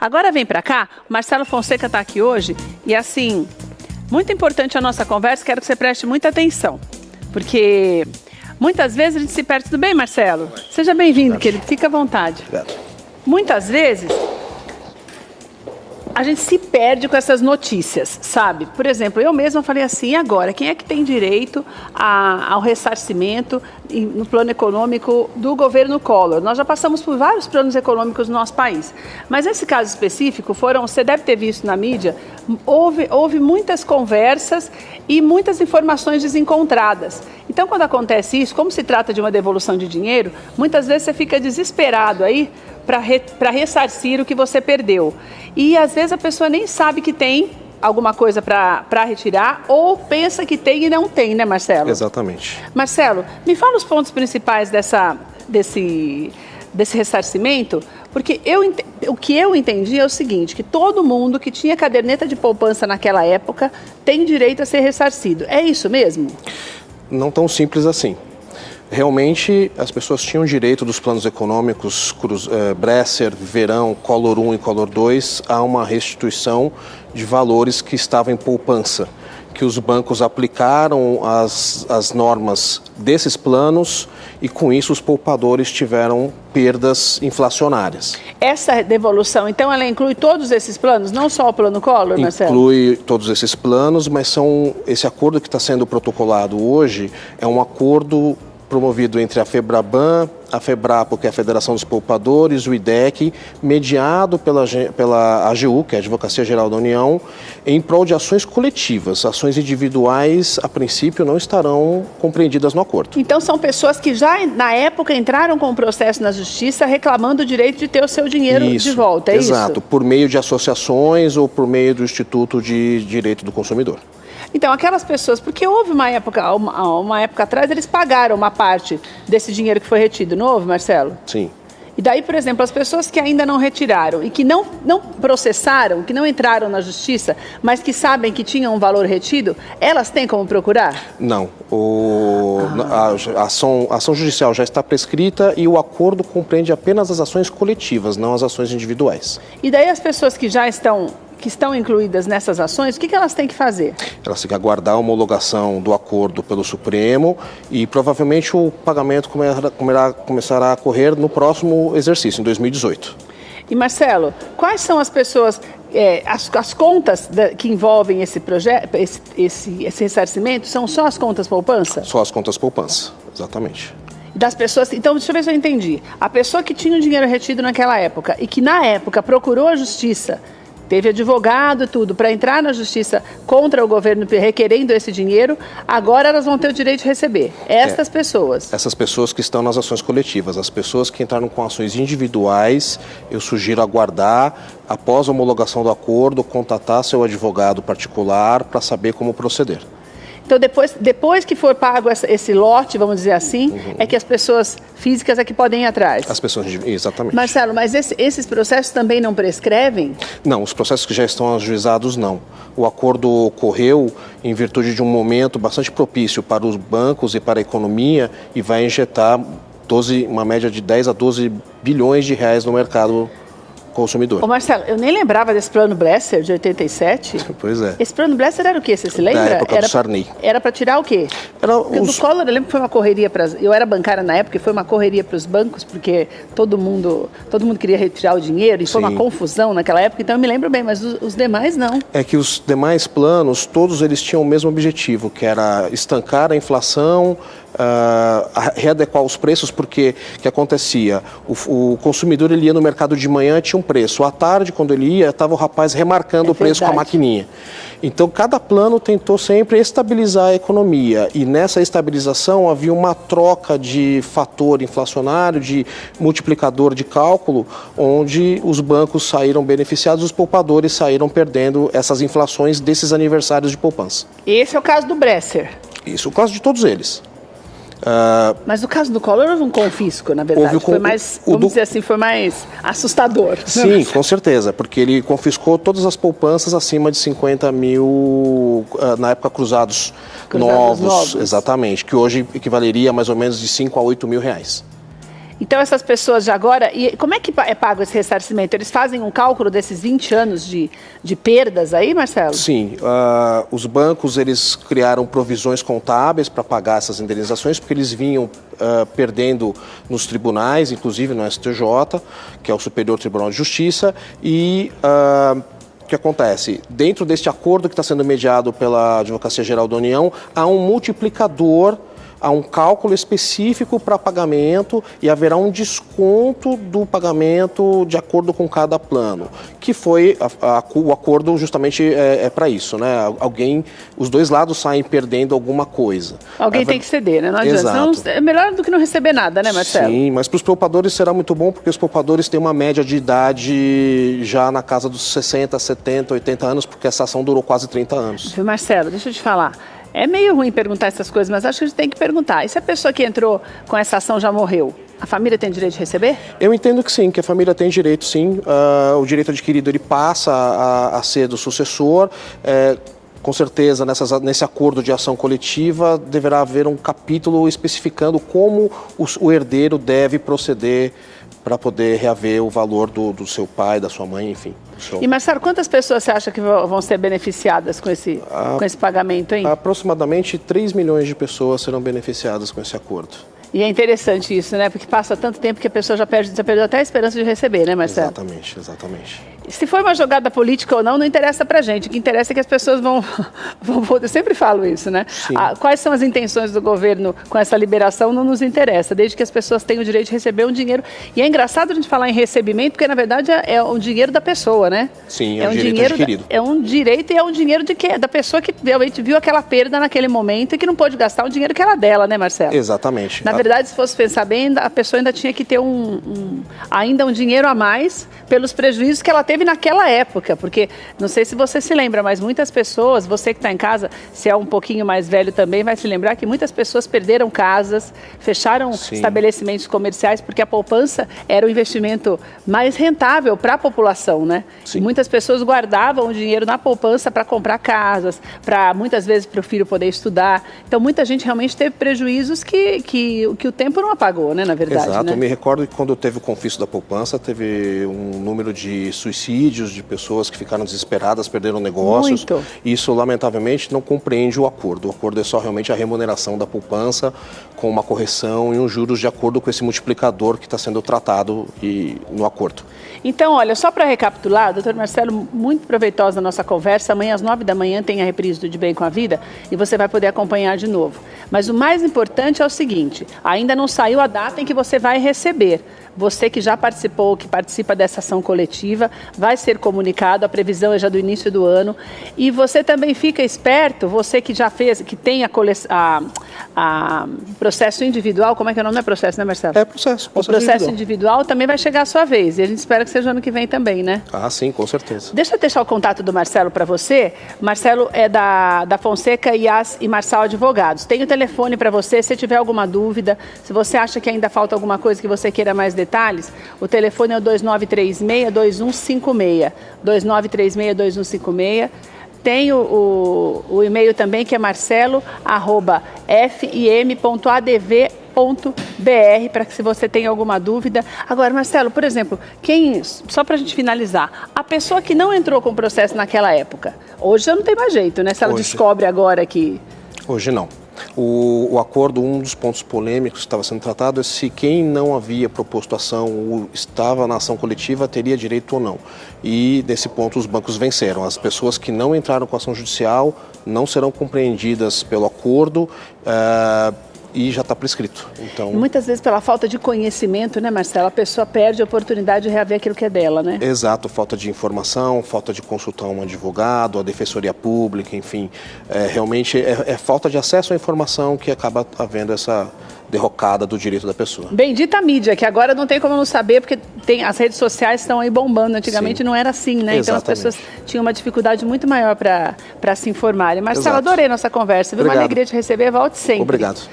Agora vem para cá, o Marcelo Fonseca está aqui hoje e assim, muito importante a nossa conversa, quero que você preste muita atenção, porque muitas vezes a gente se perde. Tudo bem, Marcelo? Seja bem-vindo, querido, fica à vontade. Obrigado. Muitas vezes a gente se perde com essas notícias, sabe? Por exemplo, eu mesma falei assim, e agora? Quem é que tem direito ao ressarcimento no plano econômico do governo Collor? Nós já passamos por vários planos econômicos no nosso país, mas nesse caso específico, você deve ter visto na mídia, houve muitas conversas e muitas informações desencontradas. Então, quando acontece isso, como se trata de uma devolução de dinheiro, muitas vezes você fica desesperado aí para ressarcir o que você perdeu. E às vezes a pessoa nem sabe que tem alguma coisa para retirar ou pensa que tem e não tem, né, Marcelo? Exatamente. Marcelo, me fala os pontos principais desse ressarcimento, porque o que eu entendi é o seguinte, que todo mundo que tinha caderneta de poupança naquela época tem direito a ser ressarcido. É isso mesmo? Não tão simples assim. Realmente, as pessoas tinham direito dos planos econômicos Bresser, Verão, Collor 1 e Collor 2 a uma restituição de valores que estavam em poupança, que os bancos aplicaram as normas desses planos e, com isso, os poupadores tiveram perdas inflacionárias. Essa devolução, então, ela inclui todos esses planos, não só o plano Collor, Marcelo? Inclui todos esses planos, mas esse acordo que está sendo protocolado hoje é um acordo promovido entre a FEBRABAN, a FEBRAPO, que é a Federação dos Poupadores, o IDEC, mediado pela AGU, que é a Advocacia Geral da União, em prol de ações coletivas. Ações individuais, a princípio, não estarão compreendidas no acordo. Então, são pessoas que já, na época, entraram com o processo na Justiça reclamando o direito de ter o seu dinheiro de volta, é isso? Exato, por meio de associações ou por meio do Instituto de Direito do Consumidor. Então, aquelas pessoas, porque houve uma época atrás, eles pagaram uma parte desse dinheiro que foi retido, não houve, Marcelo? Sim. E daí, por exemplo, as pessoas que ainda não retiraram e que não processaram, que não entraram na Justiça, mas que sabem que tinham um valor retido, elas têm como procurar? Não. A ação judicial já está prescrita e o acordo compreende apenas as ações coletivas, não as ações individuais. E daí as pessoas que já estão incluídas nessas ações, o que elas têm que fazer? Elas têm que aguardar a homologação do acordo pelo Supremo e provavelmente o pagamento começará a correr no próximo exercício, em 2018. E Marcelo, quais são as pessoas, as contas que envolvem esse projeto, esse ressarcimento, são só as contas poupança? Só as contas poupança, exatamente. Das pessoas, então, deixa eu ver se eu entendi. A pessoa que tinha o dinheiro retido naquela época e que na época procurou a Justiça, teve advogado e tudo, para entrar na Justiça contra o governo requerendo esse dinheiro, agora elas vão ter o direito de receber. Essas pessoas. Essas pessoas que estão nas ações coletivas. As pessoas que entraram com ações individuais, eu sugiro aguardar, após a homologação do acordo, contatar seu advogado particular para saber como proceder. Então, depois que for pago esse lote, vamos dizer assim, é que as pessoas físicas é que podem ir atrás. As pessoas, exatamente. Marcelo, mas esses processos também não prescrevem? Não, os processos que já estão ajuizados, não. O acordo ocorreu em virtude de um momento bastante propício para os bancos e para a economia e vai injetar uma média de 10 a 12 bilhões de reais no mercado consumidor. Ô Marcelo, eu nem lembrava desse plano Bresser de 87. Pois é. Esse plano Bresser era o quê? Você se lembra? Da época do Sarney. Era para tirar o quê? Do Collor, eu lembro que foi uma correria eu era bancária na época e foi uma correria para os bancos, porque todo mundo queria retirar o dinheiro e foi uma confusão naquela época, então eu me lembro bem, mas os demais não. É que os demais planos, todos eles tinham o mesmo objetivo, que era estancar a inflação, readequar os preços, porque o que acontecia? O consumidor ele ia no mercado de manhã, tinha um preço. À tarde, quando ele ia, estava o rapaz remarcando o preço com a maquininha. Então, cada plano tentou sempre estabilizar a economia. E nessa estabilização havia uma troca de fator inflacionário, de multiplicador de cálculo, onde os bancos saíram beneficiados, os poupadores saíram perdendo essas inflações desses aniversários de poupança. Esse é o caso do Bresser? Isso, o caso de todos eles. Mas no caso do Collor houve um confisco, na verdade, foi mais, dizer assim, foi mais assustador. Sim, com certeza, porque ele confiscou todas as poupanças acima de 50 mil, na época, cruzados novos, exatamente, que hoje equivaleria a mais ou menos de 5 a 8 mil reais. Então, essas pessoas de agora... E como é que é pago esse ressarcimento? Eles fazem um cálculo desses 20 anos de perdas aí, Marcelo? Sim. Os bancos, eles criaram provisões contábeis para pagar essas indenizações, porque eles vinham perdendo nos tribunais, inclusive no STJ, que é o Superior Tribunal de Justiça, e... o que acontece? Dentro deste acordo que está sendo mediado pela Advocacia Geral da União, há um multiplicador, há um cálculo específico para pagamento e haverá um desconto do pagamento de acordo com cada plano, que foi o acordo justamente para isso, né? Os dois lados saem perdendo alguma coisa. Alguém tem que ceder, né? Não adianta. Exato. É melhor do que não receber nada, né, Marcelo? Sim, mas para os poupadores será muito bom, porque os poupadores têm uma média de idade já na casa dos 60, 70, 80 anos, porque essa ação durou quase 30 anos. Marcelo, deixa eu te falar. É meio ruim perguntar essas coisas, mas acho que a gente tem que perguntar. E se a pessoa que entrou com essa ação já morreu? A família tem direito de receber? Eu entendo que sim, que a família tem direito, sim. O direito adquirido ele passa a ser do sucessor. Com certeza, nesse acordo de ação coletiva, deverá haver um capítulo especificando como o herdeiro deve proceder para poder reaver o valor do seu pai, da sua mãe, enfim. E, Marcelo, quantas pessoas você acha que vão ser beneficiadas com esse pagamento, hein? Aproximadamente 3 milhões de pessoas serão beneficiadas com esse acordo. E é interessante isso, né? Porque passa tanto tempo que a pessoa já perdeu até a esperança de receber, né, Marcelo? Exatamente, exatamente. Se for uma jogada política ou não interessa pra gente. O que interessa é que as pessoas vão eu sempre falo isso, né? Quais são as intenções do governo com essa liberação não nos interessa, desde que as pessoas tenham o direito de receber um dinheiro. E é engraçado a gente falar em recebimento, porque na verdade é o dinheiro da pessoa, né? Sim, é um direito adquirido. É um direito e é um dinheiro da pessoa que realmente viu aquela perda naquele momento e que não pôde gastar o dinheiro que era dela, né, Marcelo? Exatamente. Na verdade, se fosse pensar bem, a pessoa ainda tinha que ter ainda um dinheiro a mais pelos prejuízos que ela teve naquela época, porque não sei se você se lembra, mas muitas pessoas, você que está em casa, se é um pouquinho mais velho também, vai se lembrar que muitas pessoas perderam casas, fecharam estabelecimentos comerciais, porque a poupança era o investimento mais rentável para a população, né? Sim. E muitas pessoas guardavam o dinheiro na poupança para comprar casas, muitas vezes para o filho poder estudar. Então, muita gente realmente teve prejuízos que o tempo não apagou, né, na verdade. Exato, né? Eu me recordo que quando teve o confisco da poupança, teve um número de suicídios, de pessoas que ficaram desesperadas, perderam negócios. Muito. Isso, lamentavelmente, não compreende o acordo. O acordo é só realmente a remuneração da poupança com uma correção e uns juros de acordo com esse multiplicador que está sendo tratado no acordo. Então, olha, só para recapitular, doutor Marcelo, muito proveitosa a nossa conversa. Amanhã às 9 da manhã tem a reprise do De Bem com a Vida e você vai poder acompanhar de novo. Mas o mais importante é o seguinte, ainda não saiu a data em que você vai receber. Você que já participou, que participa dessa ação coletiva, vai ser comunicado, a previsão é já do início do ano. E você também fica esperto, você que já fez, que tem a processo individual, como é que é o nome? Não é processo, né, Marcelo? É processo. O processo individual também vai chegar à sua vez. E a gente espera que seja ano que vem também, né? Ah, sim, com certeza. Deixa eu deixar o contato do Marcelo para você. Marcelo é da Fonseca, Ias e Marçal Advogados. Tem o telefone para você, se tiver alguma dúvida, se você acha que ainda falta alguma coisa que você queira mais detalhes, o telefone é o 2936-2156. 2936-2156. Tem o e-mail também, que é marcelo@fim.adv.br, para que se você tem alguma dúvida. Agora, Marcelo, por exemplo, só para a gente finalizar, a pessoa que não entrou com o processo naquela época, hoje já não tem mais jeito, né? Se ela descobre agora que... Hoje não. O acordo, um dos pontos polêmicos que estava sendo tratado é se quem não havia proposto ação ou estava na ação coletiva teria direito ou não. E nesse ponto os bancos venceram. As pessoas que não entraram com ação judicial não serão compreendidas pelo acordo e já está prescrito. Então, muitas vezes pela falta de conhecimento, né, Marcelo? A pessoa perde a oportunidade de reaver aquilo que é dela, né? Exato, falta de informação, falta de consultar um advogado, a defensoria pública, enfim. Realmente é falta de acesso à informação que acaba havendo essa derrocada do direito da pessoa. Bendita a mídia, que agora não tem como não saber, porque as redes sociais estão aí bombando. Antigamente não era assim, né? Exatamente. Então as pessoas tinham uma dificuldade muito maior para se informarem. Marcelo, adorei nossa conversa. Viu? Uma alegria te receber, volte sempre. Obrigado.